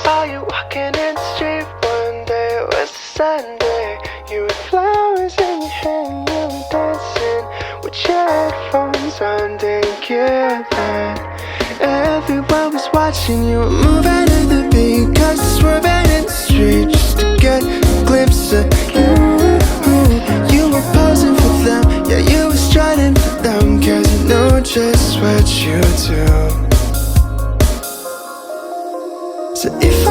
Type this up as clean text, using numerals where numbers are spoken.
Saw you walking in the street one day, it was a Sunday. You had flowers in your hand, you were dancing with your headphones on, didn't care that everyone was watching you, moving to the beat, cause swerving in the street just to get a glimpse of you. You were posing for them, yeah, you were strutting for them, cause you know just what you do. So if